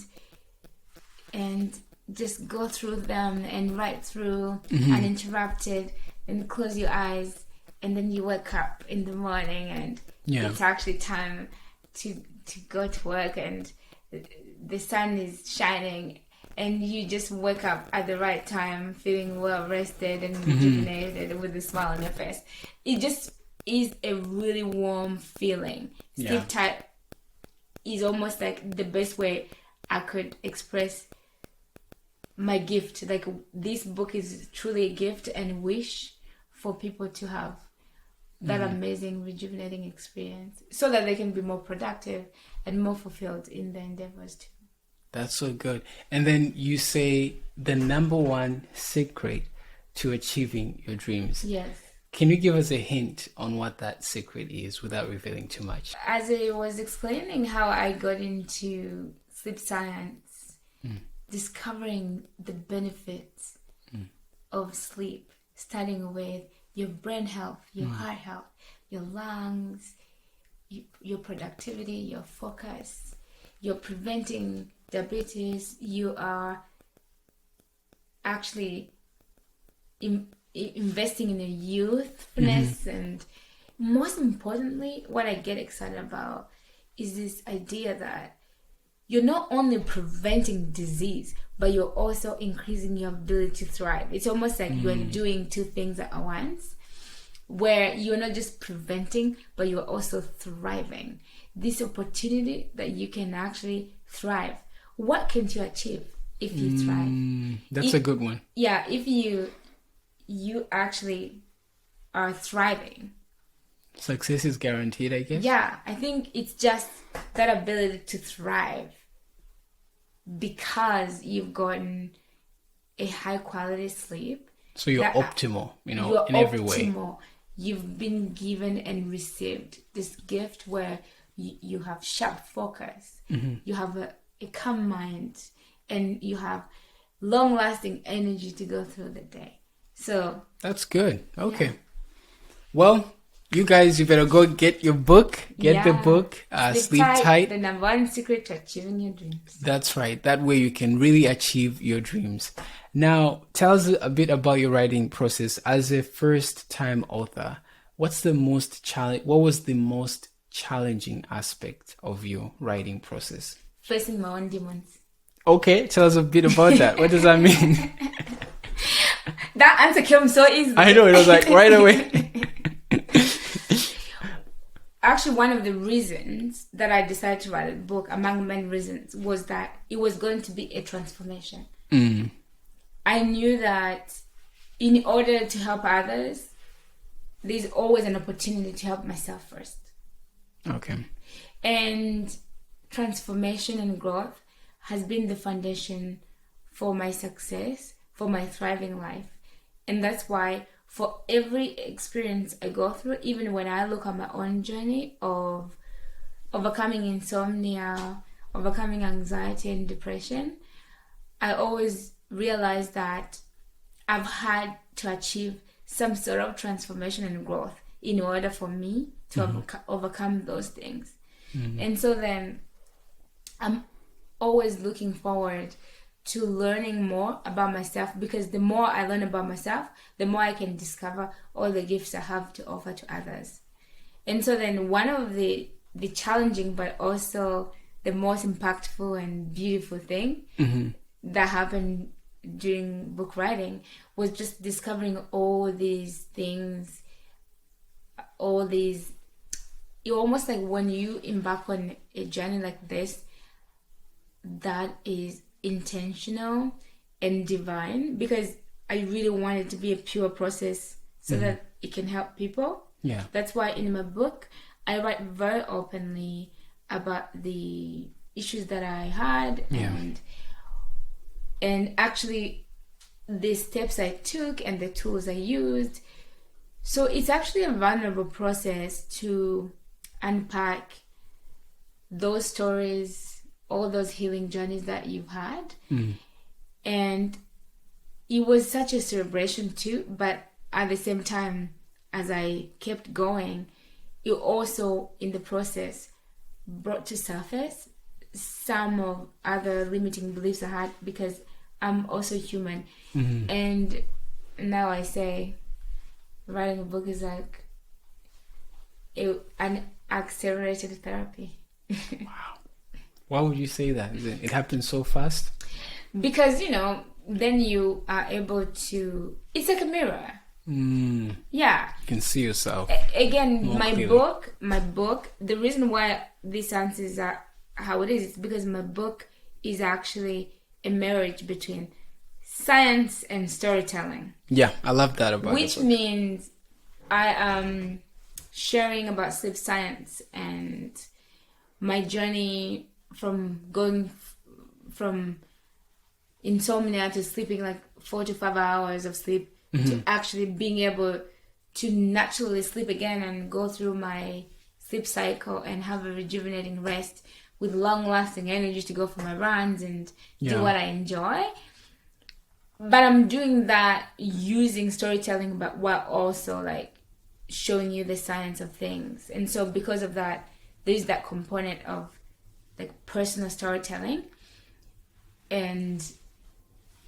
just go through them and right through uninterrupted, and close your eyes, and then you wake up in the morning and it's actually time to go to work, and the sun is shining and you just wake up at the right time feeling well rested and rejuvenated with a smile on your face. It just is a really warm feeling. Sleep tight is almost like the best way I could express my gift. Like, this book is truly a gift and wish for people to have that amazing rejuvenating experience so that they can be more productive and more fulfilled in their endeavors too. That's so good. And then you say the number one secret to achieving your dreams. Yes. Can you give us a hint on what that secret is without revealing too much? As I was explaining how I got into sleep science, discovering the benefits of sleep, starting with your brain health, your heart health, your lungs, your productivity, your focus, you're preventing diabetes, you are actually investing in your youthfulness, and most importantly, what I get excited about is this idea that you're not only preventing disease, but you're also increasing your ability to thrive. It's almost like you're doing two things at once, where you're not just preventing, but you're also thriving. This opportunity that you can actually thrive. What can you achieve if you thrive? That's a good one. Yeah, if you actually are thriving. Success is guaranteed, I guess. Yeah, I think it's just that ability to thrive because you've gotten a high quality sleep. So you're optimal, you're in every way. You've been given and received this gift where you have sharp focus, you have a calm mind, and you have long-lasting energy to go through the day. So that's good. Okay. Yeah. Well, you guys, you better go get your book. Get the book, Sleep Tight. The number one secret to achieving your dreams. That's right. That way you can really achieve your dreams. Now, tell us a bit about your writing process as a first-time author. What was the most challenging aspect of your writing process? Facing my own demons. Okay, tell us a bit about that. What does that mean? That answer came so easily. I know, it was like right away. Actually, one of the reasons that I decided to write a book, among many reasons, was that it was going to be a transformation. I knew that in order to help others, there's always an opportunity to help myself first. Okay. And transformation and growth has been the foundation for my success, for my thriving life. And that's why for every experience I go through, even when I look at my own journey of overcoming insomnia, overcoming anxiety and depression, I always realize that I've had to achieve some sort of transformation and growth in order for me to overcome those things. And so then I'm always looking forward to learning more about myself, because the more I learn about myself, the more I can discover all the gifts I have to offer to others. And so then one of the challenging but also the most impactful and beautiful thing that happened during book writing was just discovering all these things, you're almost like when you embark on a journey like this that is intentional and divine, because I really want it to be a pure process so that it can help people. Yeah. That's why in my book I write very openly about the issues that I had and actually the steps I took and the tools I used. So it's actually a vulnerable process to unpack those stories, all those healing journeys that you've had. And it was such a celebration too, but at the same time, as I kept going, it also in the process brought to surface some of other limiting beliefs I had, because I'm also human. And now I say writing a book is like an accelerated therapy. Why would you say that? Is it happens so fast? Because, then you are able to, it's like a mirror. Yeah. You can see yourself. Again, more my clearly. book, the reason why this answers are how it is because my book is actually a marriage between science and storytelling. Yeah, I love that about Which means I am sharing about sleep science and my journey from going from insomnia to sleeping like 4 to 5 hours of sleep to actually being able to naturally sleep again and go through my sleep cycle and have a rejuvenating rest with long-lasting energy to go for my runs and do what I enjoy. But I'm doing that using storytelling, but while also like showing you the science of things. And so because of that, there's that component of like personal storytelling. And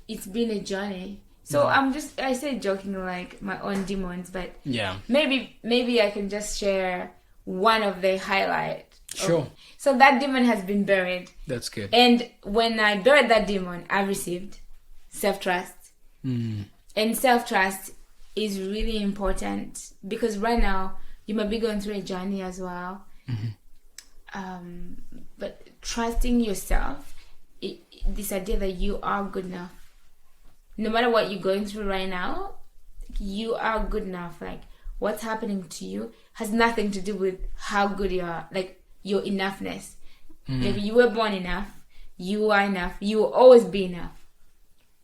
it's been a journey. So I say joking like my own demons, but maybe I can just share one of the highlights. Sure. So that demon has been buried. That's good. And when I buried that demon, I received self-trust. And self-trust is really important because right now you might be going through a journey as well. But trusting yourself, this idea that you are good enough. No matter what you're going through right now, you are good enough. Like what's happening to you has nothing to do with how good you are, like your enoughness. Like you were born enough, you are enough, you will always be enough.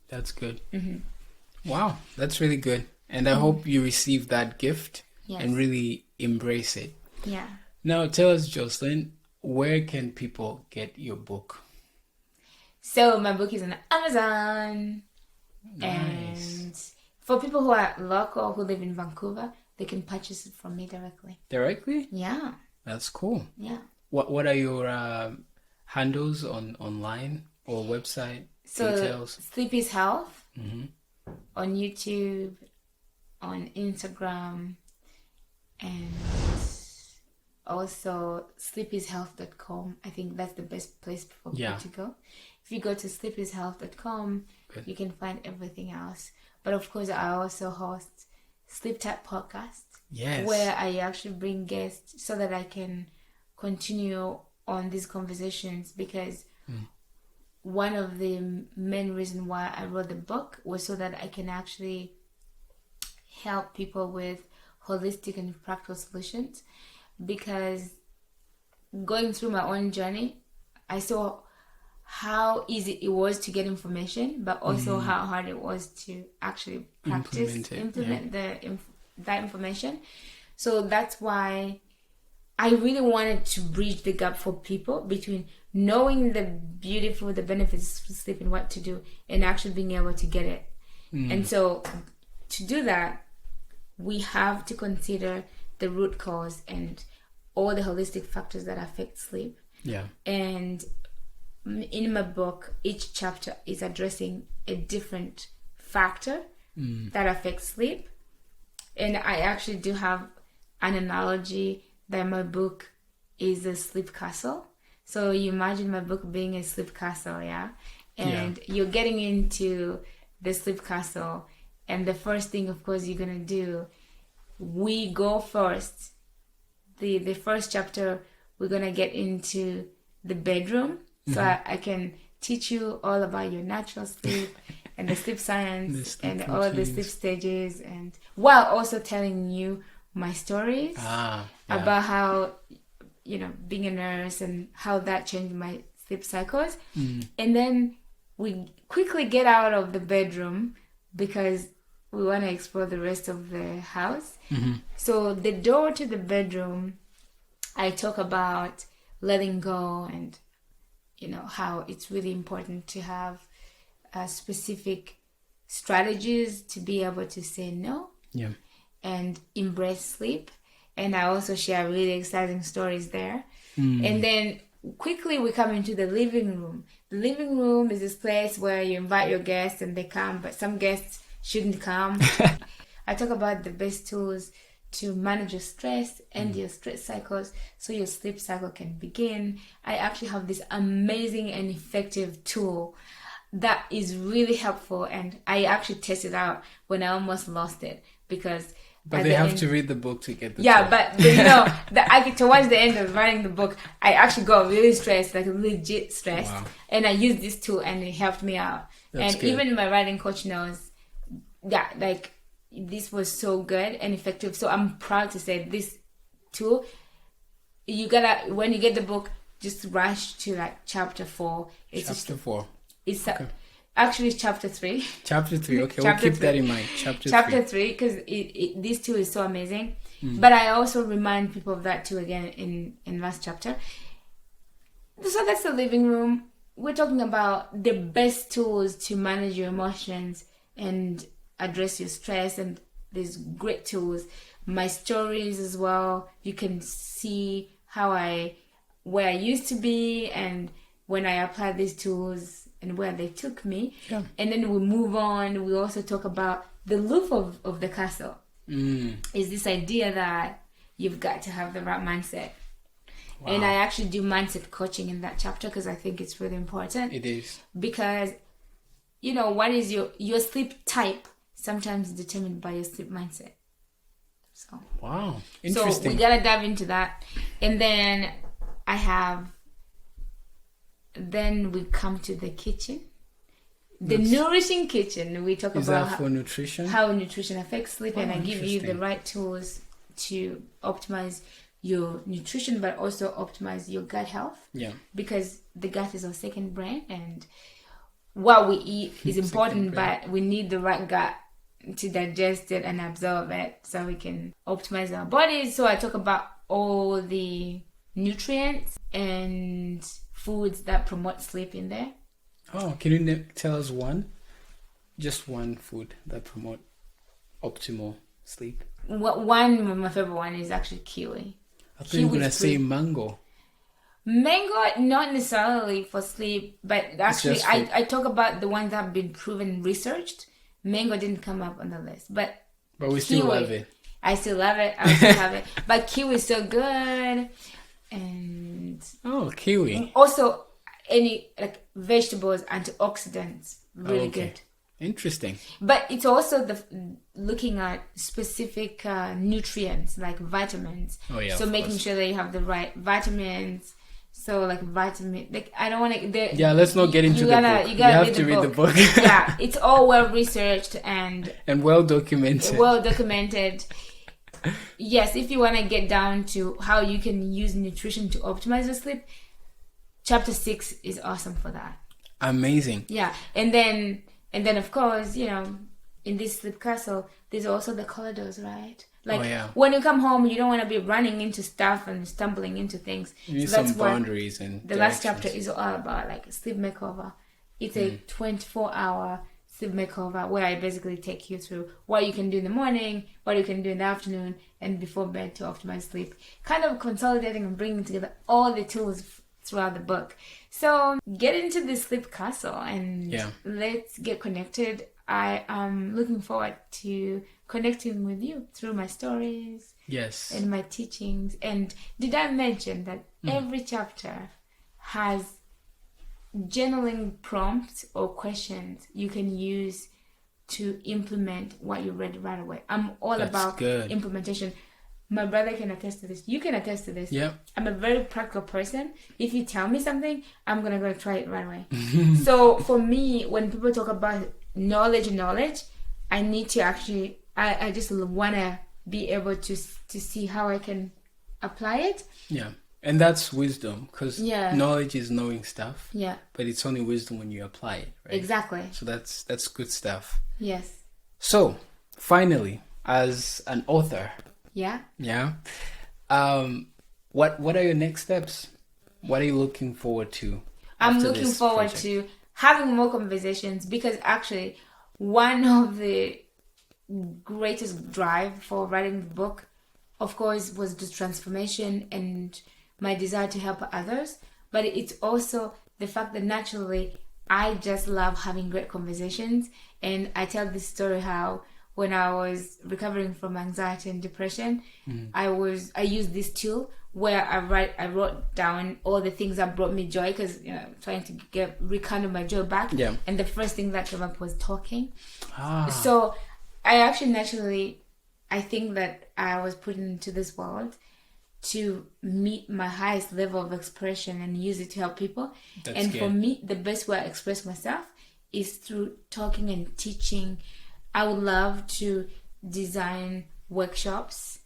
That's good. Wow, that's really good. And I hope you receive that gift and really embrace it. Yeah. Now tell us, Joselyne, where can people get your book? So my book is on Amazon. Nice. And for people who are local, who live in Vancouver, they can purchase it from me directly. Directly? Yeah. That's cool. Yeah. What are your handles online or website details? Sleep is Health on YouTube, on Instagram, and also sleepishealth.com. I think that's the best place for people to go. If you go to sleepishealth.com, you can find everything else. But of course, I also host Sleep Tap Podcast, where I actually bring guests so that I can continue on these conversations because one of the main reasons why I wrote the book was so that I can actually help people with holistic and practical solutions, because going through my own journey, I saw how easy it was to get information, but also how hard it was to actually implement that information. So that's why I really wanted to bridge the gap for people between knowing the benefits of sleep and what to do, and actually being able to get it. And so to do that, we have to consider the root cause and all the holistic factors that affect sleep. Yeah. And in my book, each chapter is addressing a different factor that affects sleep. And I actually do have an analogy that my book is a sleep castle. So you imagine my book being a sleep castle, and you're getting into the sleep castle, and the first thing, of course, you're gonna do, we go first. The first chapter, we're gonna get into the bedroom, so I can teach you all about your natural sleep and the sleep science and all the sleep stages, and while also telling you my stories about how, being a nurse and how that changed my sleep cycles. And then we quickly get out of the bedroom because we want to explore the rest of the house. So the door to the bedroom, I talk about letting go and, how it's really important to have specific strategies to be able to say no and embrace sleep. And I also share really exciting stories there. And then quickly we come into the living room. The living room is this place where you invite your guests and they come, but some guests shouldn't come. I talk about the best tools to manage your stress and your stress cycles so your sleep cycle can begin. I actually have this amazing and effective tool that is really helpful, and I actually tested out when I almost lost it because but they have to read the book to get the tool. But Towards the end of writing the book, I actually got really stressed, like legit stressed. Wow. And I used this tool and it helped me out. That's good. Even my writing coach knows that like this was so good and effective. So I'm proud to say this tool, you gotta, when you get the book, just rush to like chapter 4. Chapter 4. It's okay. Actually chapter 3. Chapter 3, okay, we'll keep that in mind. Chapter 3, because this tool is so amazing. But I also remind people of that too again in last chapter. So that's the living room. We're talking about the best tools to manage your emotions and address your stress, and there's great tools. My stories as well. You can see where I used to be and when I applied these tools and where they took me. Yeah. And then we move on. We also talk about the roof of the castle. Is this idea that you've got to have the right mindset. Wow. And I actually do mindset coaching in that chapter because I think it's really important. It is. Because, what is your sleep type sometimes is determined by your sleep mindset. So wow. Interesting. So we gotta dive into that. And then we come to the kitchen. The nourishing kitchen. We talk about for nutrition? How nutrition affects sleep, and I give you the right tools to optimize your nutrition, but also optimize your gut health. Yeah. Because the gut is our second brain, and what we eat is important, but we need the right gut to digest it and absorb it so we can optimize our bodies. So I talk about all the nutrients and foods that promote sleep in there. Oh, can you tell us just one food that promote optimal sleep? One of my favorite one is actually kiwi. I thought you were going to say mango. Mango, not necessarily for sleep, but actually I talk about the ones that have been proven researched. Mango didn't come up on the list, but we still love it. I still love it. I still have it. But kiwi is so good. And kiwi. Also, any like vegetables, antioxidants, really good. Interesting. But it's also looking at specific nutrients like vitamins. Oh yeah. So making sure that you have the right vitamins. So like I don't want to. Let's not get into the book. You have to read the book. Yeah, it's all well researched and well documented. Yes, if you want to get down to how you can use nutrition to optimize your sleep, chapter 6 is awesome for that. Amazing. Yeah, and then of course, in this sleep castle, there's also the corridors, right? Like when you come home, you don't want to be running into stuff and stumbling into things. You need some boundaries and the last chapter is all about, like sleep makeover. It's a 24-hour sleep makeover where I basically take you through what you can do in the morning, what you can do in the afternoon, and before bed to optimize sleep. Kind of consolidating and bringing together all the tools throughout the book. So get into the sleep castle and let's get connected. I am looking forward to connecting with you through my stories and my teachings. And did I mention that every chapter has journaling prompts or questions you can use to implement what you read right away? I'm all about implementation. My brother can attest to this. You can attest to this. Yeah. I'm a very practical person. If you tell me something, I'm going to go try it right away. So for me, when people talk about knowledge, I need to actually, I just want to be able to see how I can apply it. Yeah. And that's wisdom, because knowledge is knowing stuff. Yeah. But it's only wisdom when you apply it, right? Exactly. So that's good stuff. Yes. So, finally, as an author... Yeah. What are your next steps? What are you looking forward to? I'm looking forward to having more conversations, because actually one of the greatest drive for writing the book, of course, was the transformation and my desire to help others. But it's also the fact that naturally I just love having great conversations. And I tell this story how when I was recovering from anxiety and depression, I used this tool where I wrote down all the things that brought me joy, because trying to rekindle my joy back. Yeah. And the first thing that came up was talking. Ah. So I actually I think that I was put into this world to meet my highest level of expression and use it to help people. That's good. For me, the best way I express myself is through talking and teaching. I would love to design workshops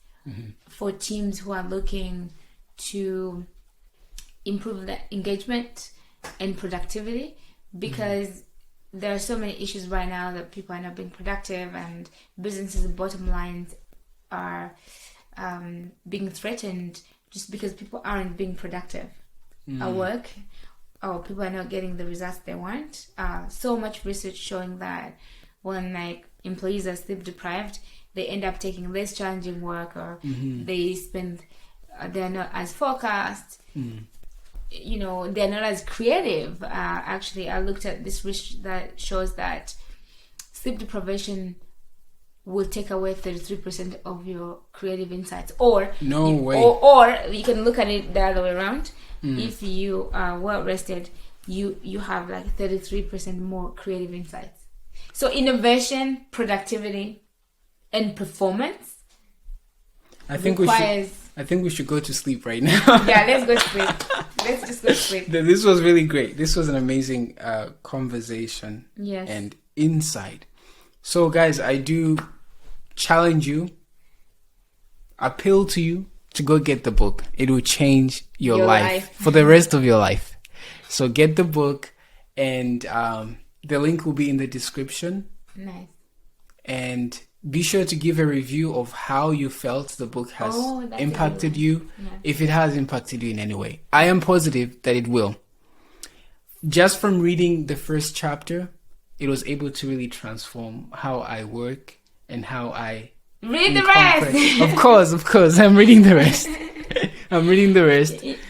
for teams who are looking to improve their engagement and productivity, because there are so many issues right now that people are not being productive, and businesses' bottom lines are being threatened just because people aren't being productive at work, or people are not getting the results they want. So much research showing that when employees are sleep deprived, they end up taking less challenging work, or they're not as focused. They're not as creative. Actually, I looked at this research that shows that sleep deprivation will take away 33% of your creative insights. Or you can look at it the other way around. If you are well rested, you have 33% more creative insights. So innovation, productivity, and performance I think we should go to sleep right now. Yeah, let's go to sleep. Let's just go to sleep. This was really great. This was an amazing conversation. Yes. And insight. So guys, I do challenge you, appeal to you to go get the book. It will change your life for the rest of your life. So get the book, and the link will be in the description. Nice. And be sure to give a review of how you felt the book has impacted you, if it has impacted you in any way. I am positive that it will. Just from reading the first chapter, it was able to really transform how I work and how I read the rest. Of course, I'm reading the rest.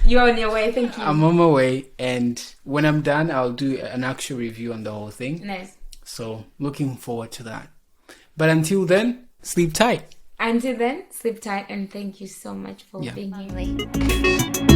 You're on your way. Thank you. I'm on my way, and when I'm done, I'll do an actual review on the whole thing. Nice. So looking forward to that. But until then, sleep tight. Until then, sleep tight, and thank you so much for being here.